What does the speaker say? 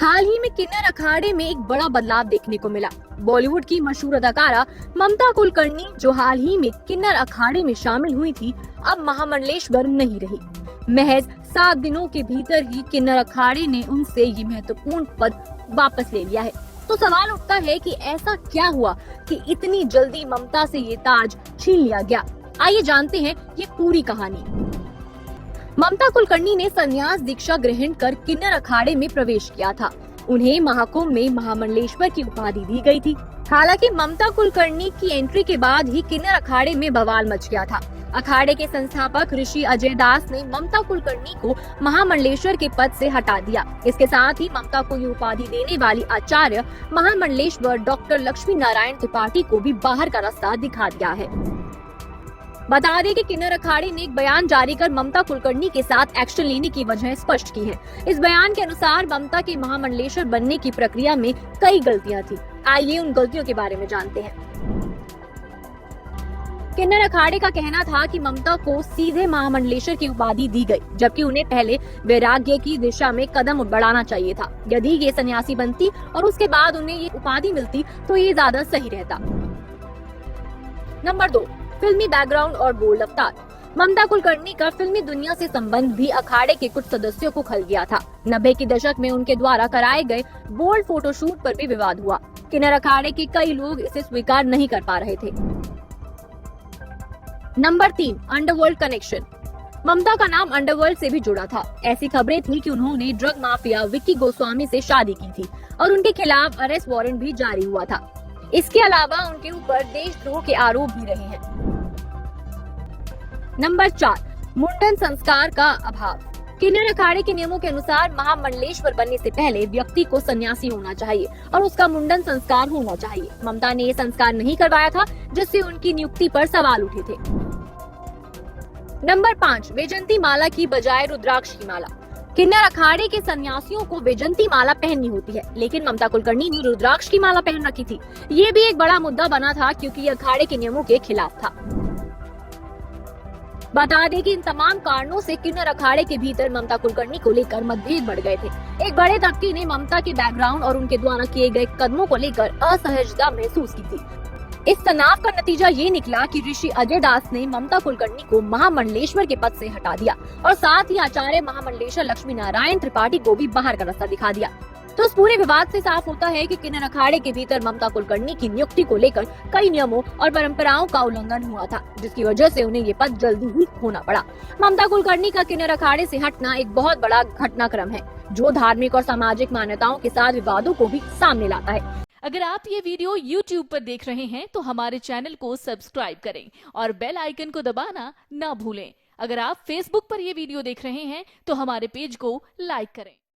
हाल ही में किन्नर अखाड़े में एक बड़ा बदलाव देखने को मिला। बॉलीवुड की मशहूर अदाकारा ममता कुलकर्णी, जो हाल ही में किन्नर अखाड़े में शामिल हुई थी, अब महामंडलेश्वर नहीं रही। महज 7 दिनों के भीतर ही किन्नर अखाड़े ने उनसे ये महत्वपूर्ण पद वापस ले लिया है। तो सवाल उठता है कि ऐसा क्या हुआ कि इतनी जल्दी ममता से ये ताज छीन लिया गया। आइए जानते हैं ये पूरी कहानी। ममता कुलकर्णी ने संन्यास दीक्षा ग्रहण कर किन्नर अखाड़े में प्रवेश किया था। उन्हें महाकुंभ में महामंडलेश्वर की उपाधि दी गई थी। हालांकि ममता कुलकर्णी की एंट्री के बाद ही किन्नर अखाड़े में बवाल मच गया था। अखाड़े के संस्थापक ऋषि अजय दास ने ममता कुलकर्णी को महामंडलेश्वर के पद से हटा दिया। इसके साथ ही ममता को ये उपाधि देने वाली आचार्य महामंडलेश्वर डॉक्टर लक्ष्मी नारायण त्रिपाठी को भी बाहर का रास्ता दिखा दिया है। बता दें कि किन्नर अखाड़े ने एक बयान जारी कर ममता कुलकर्णी के साथ एक्शन लेने की वजह स्पष्ट की है। इस बयान के अनुसार ममता के महामंडलेश्वर बनने की प्रक्रिया में कई गलतियां थी। आइए उन गलतियों के बारे में जानते हैं। किन्नर अखाड़े का कहना था कि ममता को सीधे महामंडलेश्वर की उपाधि दी गई, जबकि उन्हें पहले वैराग्य की दिशा में कदम बढ़ाना चाहिए था। यदि ये सन्यासी बनती और उसके बाद उन्हें ये उपाधि मिलती तो ये ज्यादा सही रहता। नंबर 2, फिल्मी बैकग्राउंड और बोल्ड अवतार। ममता कुलकर्णी का फिल्मी दुनिया से संबंध भी अखाड़े के कुछ सदस्यों को खल गया था। 90 के दशक में उनके द्वारा कराए गए बोल्ड फोटोशूट पर भी विवाद हुआ। किन्नर अखाड़े के कई लोग इसे स्वीकार नहीं कर पा रहे थे। Number 3, underworld connection. ममता का नाम अंडरवर्ल्ड से भी जुड़ा था। ऐसी खबरें थी कि उन्होंने ड्रग माफिया विक्की गोस्वामी से शादी की थी और उनके खिलाफ अरेस्ट वारंट भी जारी हुआ था। इसके अलावा उनके ऊपर देशद्रोह के आरोप भी रहे हैं। नंबर 4, मुंडन संस्कार का अभाव। किन्नर अखाड़े के नियमों के अनुसार महामंडलेश्वर बनने से पहले व्यक्ति को सन्यासी होना चाहिए और उसका मुंडन संस्कार होना चाहिए। ममता ने ये संस्कार नहीं करवाया था, जिससे उनकी नियुक्ति पर सवाल उठे थे। नंबर 5, वैजंती माला की बजाय रुद्राक्ष की माला। किन्नर अखाड़े के सन्यासियों को वैजंती माला पहननी होती है, लेकिन ममता कुलकर्णी ने रुद्राक्ष की माला पहन रखी थी। ये भी एक बड़ा मुद्दा बना था, क्योंकि ये अखाड़े के नियमों के खिलाफ था। बता दें कि इन तमाम कारणों से किन्नर अखाड़े के भीतर ममता कुलकर्णी को लेकर मतभेद बढ़ गए थे। एक बड़े तबके ने ममता के बैकग्राउंड और उनके द्वारा किए गए कदमों को लेकर असहजता महसूस की थी। इस तनाव का नतीजा ये निकला कि ऋषि अजय दास ने ममता कुलकर्णी को महामंडलेश्वर के पद से हटा दिया और साथ ही आचार्य महामंडलेश्वर लक्ष्मी नारायण त्रिपाठी को भी बाहर का रास्ता दिखा दिया। तो इस पूरे विवाद से साफ होता है कि किन्नर अखाड़े के भीतर ममता कुलकर्णी की नियुक्ति को लेकर कई नियमों और परंपराओं का उल्लंघन हुआ था, जिसकी वजह से उन्हें ये पद जल्दी ही खोना पड़ा। ममता कुलकर्णी का किन्नर अखाड़े से हटना एक बहुत बड़ा घटनाक्रम है, जो धार्मिक और सामाजिक मान्यताओं के साथ विवादों को भी सामने लाता है। अगर आप ये वीडियो YouTube पर देख रहे हैं तो हमारे चैनल को सब्सक्राइब करें और बेल आइकन को दबाना ना भूलें। अगर आप Facebook पर ये वीडियो देख रहे हैं तो हमारे पेज को लाइक करें।